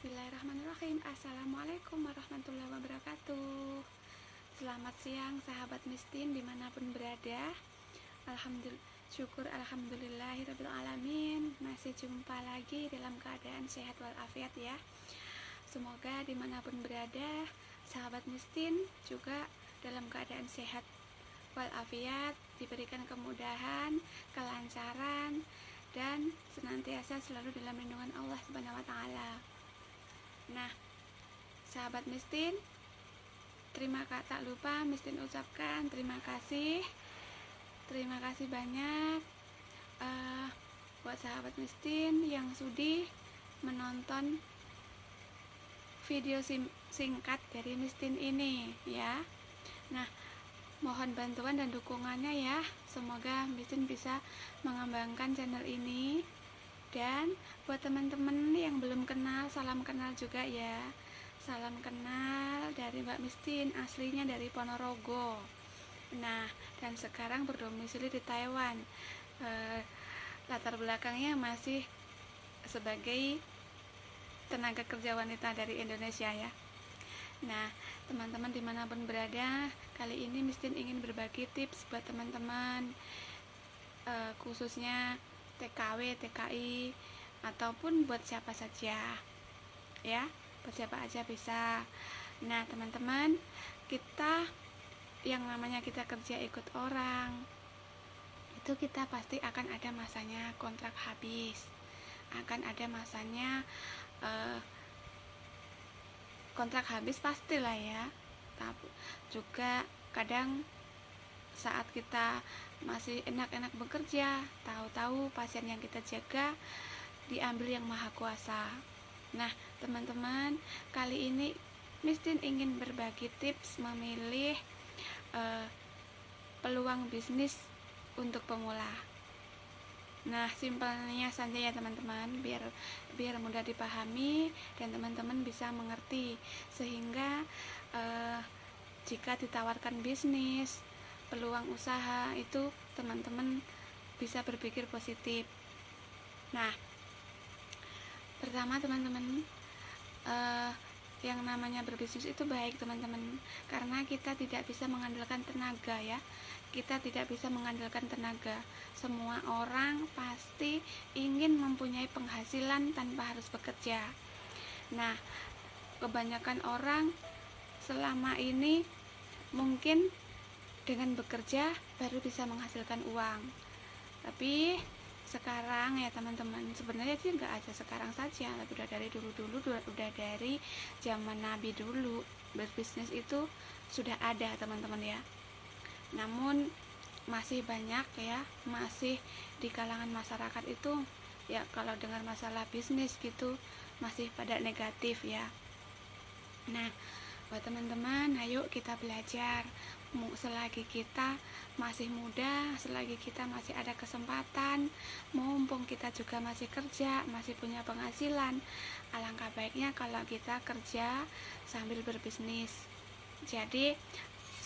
Bismillahirrahmanirrahim. Assalamualaikum warahmatullahi wabarakatuh. Selamat siang sahabat mistin dimanapun berada. Alhamdulillahirabbil alamin. Masih jumpa lagi dalam keadaan sehat walafiat ya. Semoga dimanapun berada sahabat mistin juga dalam keadaan sehat walafiat, diberikan kemudahan, kelancaran, dan senantiasa selalu dalam lindungan Allah Subhanahu wa taala. Nah, sahabat mistin, tak lupa mistin ucapkan terima kasih banyak buat sahabat mistin yang sudi menonton video singkat dari mistin ini ya. Nah, mohon bantuan dan dukungannya ya. Semoga mistin bisa mengembangkan channel ini. Dan buat teman-teman yang belum kenal, salam kenal juga ya. Salam kenal dari Mbak Mistin, aslinya dari Ponorogo. Nah, dan sekarang berdomisili di Taiwan. Latar belakangnya masih sebagai tenaga kerja wanita dari Indonesia ya. Nah, teman-teman dimanapun berada, kali ini Mistin ingin berbagi tips buat teman-teman, khususnya TKW, TKI, ataupun buat siapa saja ya, buat siapa aja bisa. Nah teman-teman, kita yang namanya kita kerja ikut orang itu kita pasti akan ada masanya kontrak habis, akan ada masanya kontrak habis pastilah ya. Tapi juga kadang saat kita masih enak-enak bekerja, tahu-tahu pasien yang kita jaga diambil yang maha kuasa. Nah teman-teman, kali ini Mistin ingin berbagi tips memilih peluang bisnis untuk pemula. Nah simpelnya saja ya teman-teman, biar mudah dipahami dan teman-teman bisa mengerti, sehingga jika ditawarkan bisnis, peluang usaha itu teman-teman bisa berpikir positif. Nah pertama teman-teman, yang namanya berbisnis itu baik teman-teman, karena kita tidak bisa mengandalkan tenaga ya. Kita tidak bisa mengandalkan tenaga. Semua orang pasti ingin mempunyai penghasilan tanpa harus bekerja. Nah kebanyakan orang selama ini mungkin dengan bekerja baru bisa menghasilkan uang. Tapi sekarang ya teman-teman, sebenarnya sih nggak aja sekarang saja, tapi udah dari dulu-dulu, udah dari zaman Nabi dulu berbisnis itu sudah ada teman-teman ya. Namun masih banyak ya, masih di kalangan masyarakat itu ya kalau dengar masalah bisnis gitu masih pada negatif ya. Nah buat teman-teman, ayo kita belajar. Selagi kita masih muda, selagi kita masih ada kesempatan, mumpung kita juga masih kerja, masih punya penghasilan, alangkah baiknya kalau kita kerja sambil berbisnis. Jadi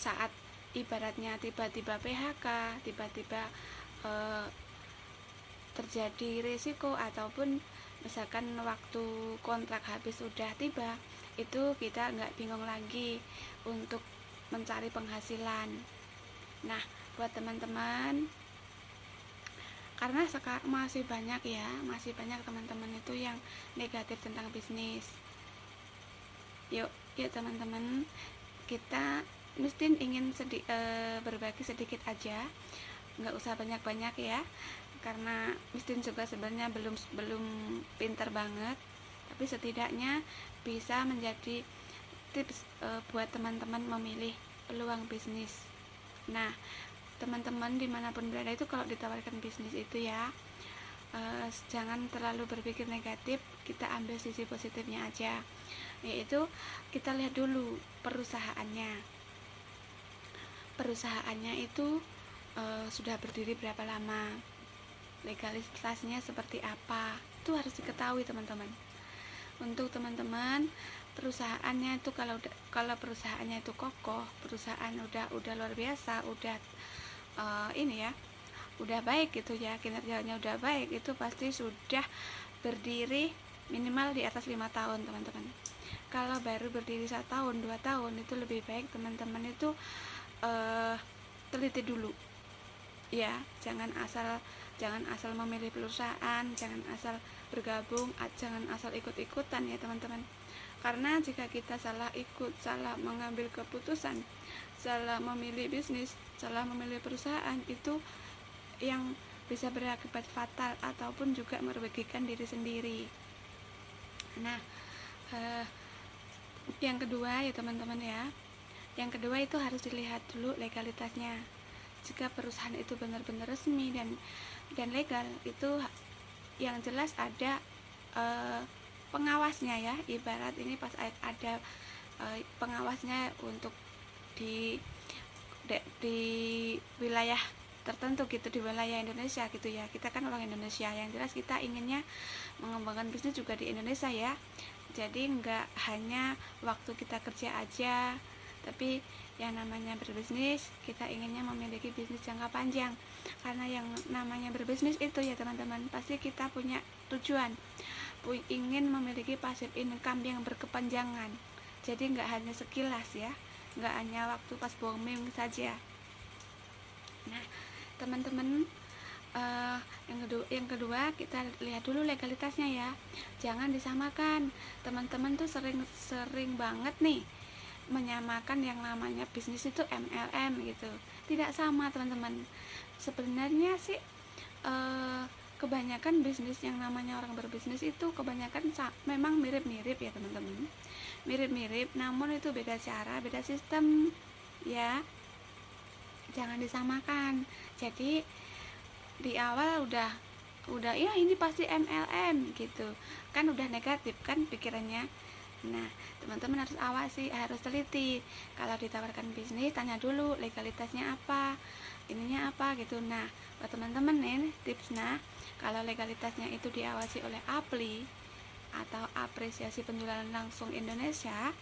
saat ibaratnya tiba-tiba PHK, tiba-tiba terjadi risiko, ataupun misalkan waktu kontrak habis sudah tiba, itu kita nggak bingung lagi untuk mencari penghasilan. Nah buat teman-teman, karena sekarang masih banyak teman-teman itu yang negatif tentang bisnis. Yuk teman-teman, kita Mistin ingin berbagi sedikit aja, nggak usah banyak-banyak ya, karena Mistin juga sebenarnya belum pinter banget, tapi setidaknya bisa menjadi tips buat teman-teman memilih peluang bisnis. Nah teman-teman dimanapun berada itu kalau ditawarkan bisnis itu ya, jangan terlalu berpikir negatif, kita ambil sisi positifnya aja, yaitu kita lihat dulu perusahaannya itu sudah berdiri berapa lama, legalitasnya seperti apa, itu harus diketahui teman-teman. Untuk teman-teman, perusahaannya itu kalau perusahaannya itu kokoh, perusahaan udah luar biasa, udah udah baik gitu ya, kinerjanya udah baik, itu pasti sudah berdiri minimal di atas 5 tahun teman-teman. Kalau baru berdiri 1 tahun 2 tahun itu lebih baik teman-teman itu teliti dulu ya, jangan asal memilih perusahaan, jangan asal bergabung, jangan asal ikut-ikutan ya teman-teman. Karena jika kita salah ikut, salah mengambil keputusan, salah memilih bisnis, salah memilih perusahaan, itu yang bisa berakibat fatal ataupun juga merugikan diri sendiri. Nah, yang kedua ya teman-teman ya, yang kedua itu harus dilihat dulu legalitasnya. Jika perusahaan itu benar-benar resmi dan legal, itu yang jelas ada pengawasnya ya. Ibarat ini pas ada pengawasnya untuk di wilayah tertentu gitu, di wilayah Indonesia gitu ya. Kita kan orang Indonesia, yang jelas kita inginnya mengembangkan bisnis juga di Indonesia ya. Jadi nggak hanya waktu kita kerja aja, tapi yang namanya berbisnis kita inginnya memiliki bisnis jangka panjang. Karena yang namanya berbisnis itu ya teman-teman, pasti kita punya tujuan, ingin memiliki passive income yang berkepanjangan. Jadi nggak hanya sekilas ya, nggak hanya waktu pas booming saja. Nah teman-teman, yang kedua kita lihat dulu legalitasnya ya. Jangan disamakan. Teman-teman tuh sering banget nih menyamakan yang namanya bisnis itu MLM gitu. Tidak sama teman-teman. Sebenarnya sih kebanyakan bisnis yang namanya orang berbisnis itu kebanyakan memang mirip-mirip ya teman-teman. Mirip-mirip, namun itu beda cara, beda sistem ya. Jangan disamakan. Jadi di awal udah ya ini pasti MLM gitu kan, udah negatif kan pikirannya. Nah teman-teman harus awasi, harus teliti. Kalau ditawarkan bisnis, tanya dulu legalitasnya apa, ininya apa gitu. Nah buat teman-teman nih tipsnya, kalau legalitasnya itu diawasi oleh APLI atau Apresiasi Penjualan Langsung Indonesia,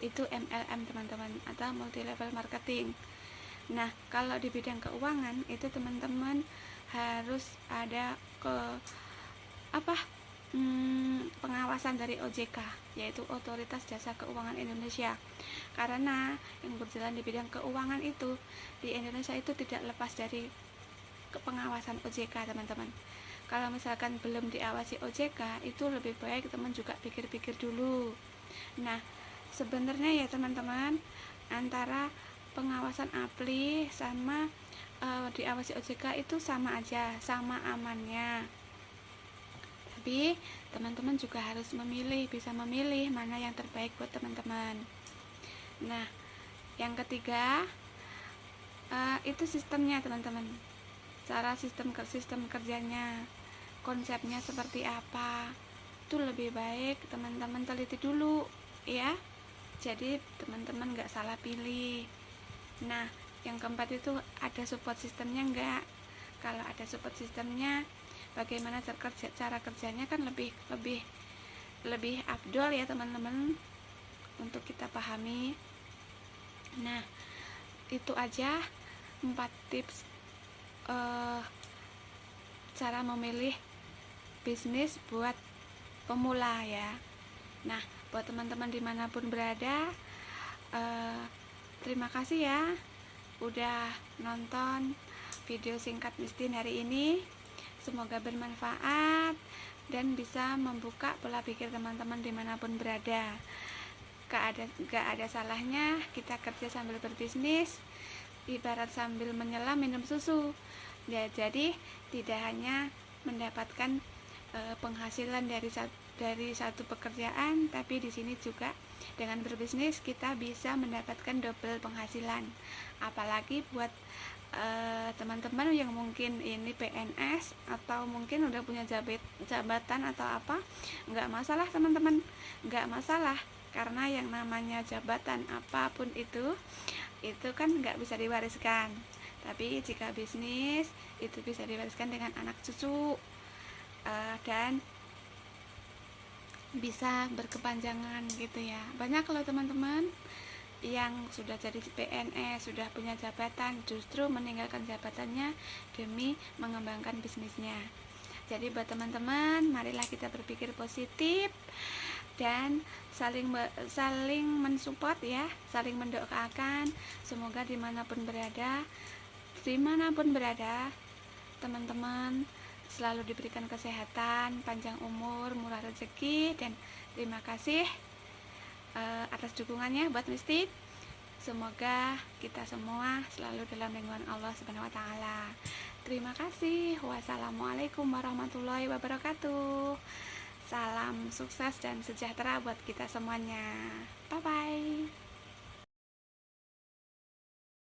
itu MLM teman-teman, atau multi level marketing. Nah kalau di bidang keuangan itu teman-teman harus ada pengawasan dari OJK, yaitu Otoritas Jasa Keuangan Indonesia. Karena yang berjalan di bidang keuangan itu di Indonesia itu tidak lepas dari pengawasan OJK teman-teman. Kalau misalkan belum diawasi OJK, itu lebih baik teman juga pikir-pikir dulu. Nah sebenarnya ya teman-teman, antara pengawasan APLI sama diawasi OJK itu sama aja, sama amannya. Tapi teman-teman juga harus bisa memilih mana yang terbaik buat teman-teman. Nah yang ketiga itu sistemnya teman-teman, cara sistem kerjanya, konsepnya seperti apa, itu lebih baik teman-teman teliti dulu ya. Jadi teman-teman gak salah pilih. Nah yang keempat itu ada support sistemnya enggak. Kalau ada support sistemnya, bagaimana cara kerjanya kan lebih afdol ya teman-teman untuk kita pahami. Nah itu aja 4 tips cara memilih bisnis buat pemula ya. Nah buat teman-teman dimanapun berada, terima kasih ya udah nonton video singkat Mistin hari ini. Semoga bermanfaat dan bisa membuka pola pikir teman-teman dimanapun berada. Gak ada salahnya kita kerja sambil berbisnis, ibarat sambil menyelam minum susu ya. Jadi tidak hanya mendapatkan penghasilan dari satu pekerjaan, tapi di sini juga dengan berbisnis kita bisa mendapatkan double penghasilan. Apalagi buat teman-teman yang mungkin ini PNS atau mungkin udah punya jabatan atau apa, nggak masalah teman-teman, nggak masalah. Karena yang namanya jabatan apapun itu kan nggak bisa diwariskan. Tapi jika bisnis itu bisa diwariskan dengan anak cucu dan bisa berkepanjangan gitu ya. Banyak kalau teman-teman yang sudah jadi PNS, sudah punya jabatan, justru meninggalkan jabatannya demi mengembangkan bisnisnya. Jadi buat teman-teman, marilah kita berpikir positif dan saling mensupport ya, saling mendoakan. Semoga dimanapun berada teman-teman selalu diberikan kesehatan, panjang umur, murah rezeki, dan terima kasih atas dukungannya buat Mistik. Semoga kita semua selalu dalam lindungan Allah Subhanahu wa taala. Terima kasih. Wassalamualaikum warahmatullahi wabarakatuh. Salam sukses dan sejahtera buat kita semuanya. Bye bye.